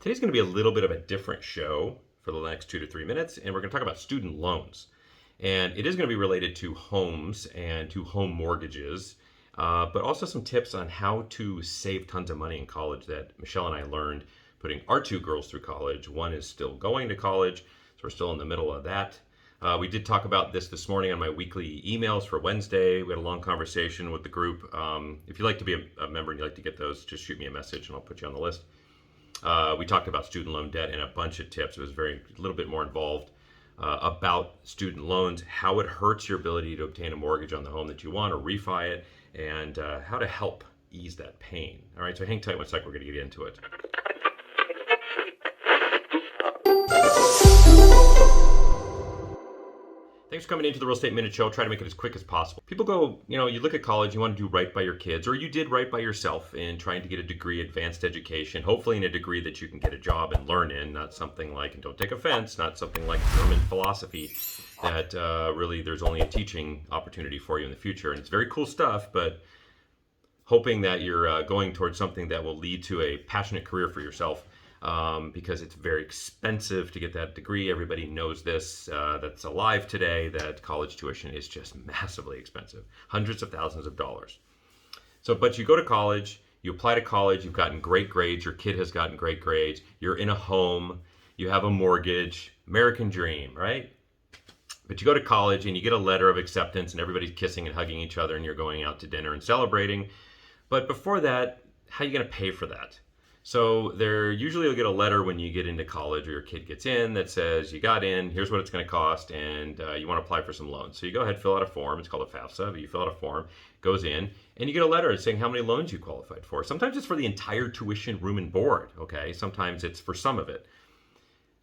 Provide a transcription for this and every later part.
Today's going to be a little bit of a different show for the next 2 to 3 minutes, and we're going to talk about student loans. And it is going to be related to homes and to home mortgages, but also some tips on how to save tons of money in college that Michelle and I learned putting our two girls through college. One is still going to college, so we're still in the middle of that. We did talk about this morning on my weekly emails for Wednesday. We had a long conversation with the group. If you'd like to be a member and you'd like to get those, just shoot me a message and I'll put you on the list. We talked about student loan debt and a bunch of tips. It was a little bit more involved about student loans, how it hurts your ability to obtain a mortgage on the home that you want or refi it, and how to help ease that pain. All right, so hang tight one sec. We're going to get into it. Thanks for coming into the Real Estate Minute Show. I'll try to make it as quick as possible. People go, you look at college, you want to do right by your kids, or you did right by yourself in trying to get a degree, advanced education, hopefully in a degree that you can get a job and learn in, not something like, and don't take offense, not something like German philosophy that really there's only a teaching opportunity for you in the future. And it's very cool stuff, but hoping that you're going towards something that will lead to a passionate career for yourself. Because it's very expensive to get that degree. Everybody knows this that's alive today, that college tuition is just massively expensive, hundreds of thousands of dollars. But you go to college, you apply to college, you've gotten great grades, your kid has gotten great grades, you're in a home, you have a mortgage, American dream, right? But you go to college and you get a letter of acceptance and everybody's kissing and hugging each other and you're going out to dinner and celebrating. But before that, how are you going to pay for that? So usually you'll get a letter when you get into college or your kid gets in that says you got in, here's what it's going to cost, and you want to apply for some loans. So you go ahead, fill out a form. It's called a FAFSA, but you fill out a form, goes in, and you get a letter saying how many loans you qualified for. Sometimes it's for the entire tuition, room, and board, okay? Sometimes it's for some of it.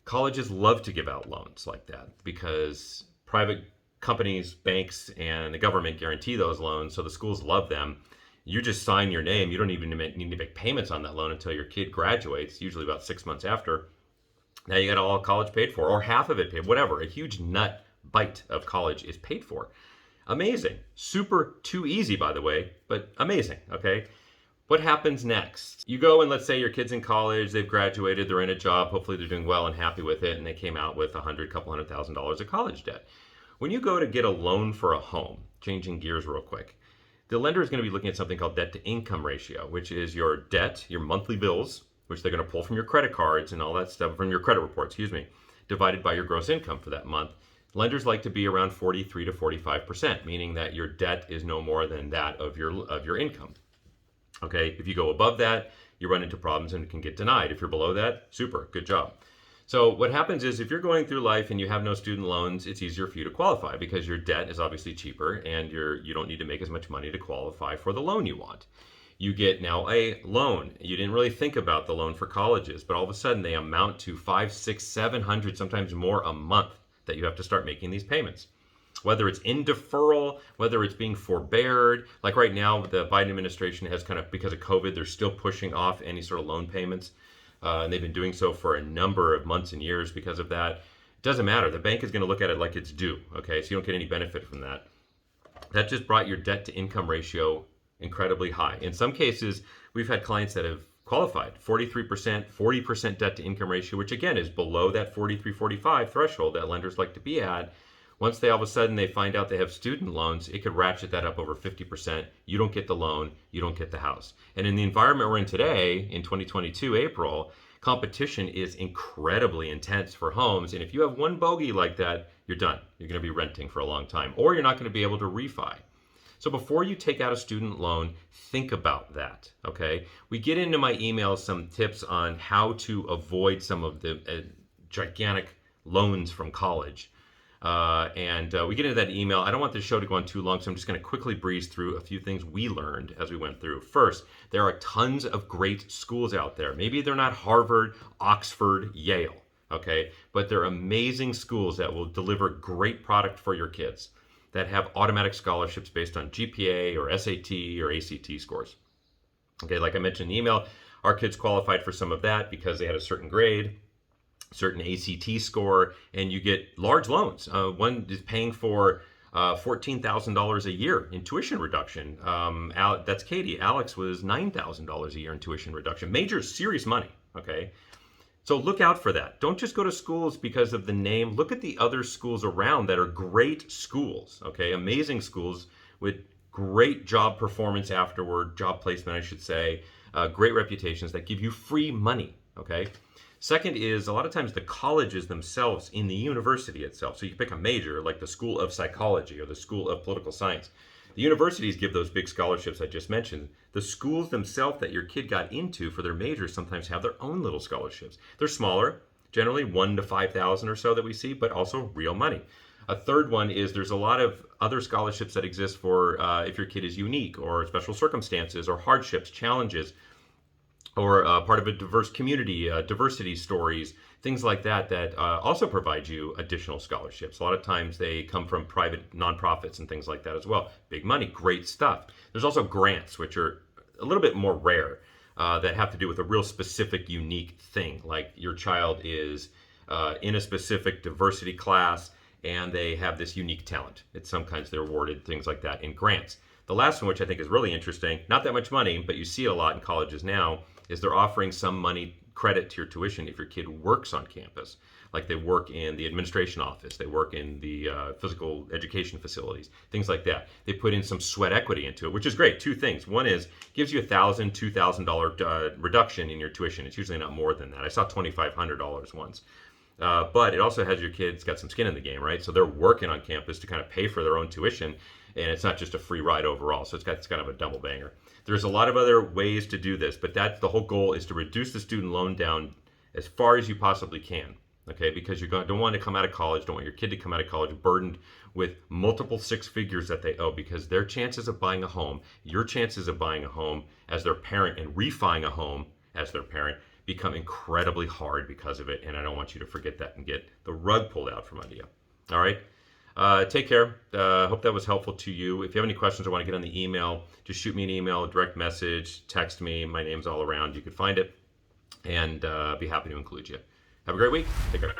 Colleges love to give out loans like that because private companies, banks, and the government guarantee those loans, so the schools love them. You just sign your name. You don't even need to make payments on that loan until your kid graduates, usually about 6 months after. Now you got all college paid for, or half of it paid, whatever. A huge nut bite of college is paid for. Amazing. Super too easy, by the way, but amazing, okay? What happens next? You go and let's say your kid's in college, they've graduated, they're in a job, hopefully they're doing well and happy with it, and they came out with couple $100,000 of college debt. When you go to get a loan for a home, changing gears real quick, the lender is going to be looking at something called debt to income ratio, which is your debt, your monthly bills, which they're going to pull from your credit cards and all that stuff, from your credit report, divided by your gross income for that month. Lenders like to be around 43 to 45%, meaning that your debt is no more than that of your income. Okay, if you go above that, you run into problems and can get denied. If you're below that, super, good job. So what happens is if you're going through life and you have no student loans, it's easier for you to qualify because your debt is obviously cheaper and you don't need to make as much money to qualify for the loan you want. You get now a loan. You didn't really think about the loan for colleges, but all of a sudden they amount to $500, $600, $700, sometimes more a month that you have to start making these payments. Whether it's in deferral, whether it's being forbeared, like right now the Biden administration has because of COVID, they're still pushing off any sort of loan payments. And they've been doing so for a number of months and years because of that. It doesn't matter. The bank is going to look at it like it's due, okay? So you don't get any benefit from that. That just brought your debt to income ratio incredibly high. In some cases, we've had clients that have qualified 43%, 40% debt to income ratio, which again is below that 43, 45 threshold that lenders like to be at. Once they all of a sudden they find out they have student loans, it could ratchet that up over 50%. You don't get the loan, you don't get the house. And in the environment we're in today, in 2022, April, competition is incredibly intense for homes. And if you have one bogey like that, you're done. You're going to be renting for a long time, or you're not going to be able to refi. So before you take out a student loan, think about that, okay? We get into my emails some tips on how to avoid some of the gigantic loans from college. We get into that email. I don't want this show to go on too long, so I'm just going to quickly breeze through a few things we learned as we went through. First, there are tons of great schools out there. Maybe they're not Harvard, Oxford, Yale, okay? But they're amazing schools that will deliver great product for your kids that have automatic scholarships based on GPA or SAT or ACT scores. Okay, like I mentioned in the email, our kids qualified for some of that because they had a certain grade, certain ACT score, and you get large loans. One is paying for $14,000 a year in tuition reduction. That's Katie. Alex was $9,000 a year in tuition reduction. Major, serious money, okay? So look out for that. Don't just go to schools because of the name. Look at the other schools around that are great schools, okay? Amazing schools with great job performance afterward, job placement, I should say, great reputations that give you free money, okay? Second is a lot of times the colleges themselves in the university itself. So you pick a major like the School of Psychology or the School of Political Science. The universities give those big scholarships I just mentioned. The schools themselves that your kid got into for their majors sometimes have their own little scholarships. They're smaller, generally 1 to 5,000 or so that we see, but also real money. A third one is there's a lot of other scholarships that exist for if your kid is unique or special circumstances or hardships, challenges, or part of a diverse community, diversity stories, things like that, that also provide you additional scholarships. A lot of times they come from private nonprofits and things like that as well. Big money, great stuff. There's also grants, which are a little bit more rare, that have to do with a real specific, unique thing. Like your child is in a specific diversity class and they have this unique talent. It's sometimes they're awarded things like that in grants. The last one, which I think is really interesting, not that much money, but you see it a lot in colleges now, is they're offering some money credit to your tuition if your kid works on campus. Like they work in the administration office, they work in the physical education facilities, things like that. They put in some sweat equity into it, which is great. Two things. One is gives you $1,000, $2,000 reduction in your tuition. It's usually not more than that. I saw $2,500 once. But it also has your kids got some skin in the game, right? So they're working on campus to kind of pay for their own tuition, and it's not just a free ride overall. So it's kind of a double banger. There's a lot of other ways to do this, but that's the whole goal, is to reduce the student loan down as far as you possibly can, okay? Because you don't want to come out of college, don't want your kid to come out of college burdened with multiple six figures that they owe, because their chances of buying a home, your chances of buying a home as their parent and refi'ing a home as their parent become incredibly hard because of it, and I don't want you to forget that and get the rug pulled out from under you. All right? Take care. Hope that was helpful to you. If you have any questions or want to get on the email, just shoot me an email, direct message, text me. My name's all around. You can find it, and be happy to include you. Have a great week. Take care.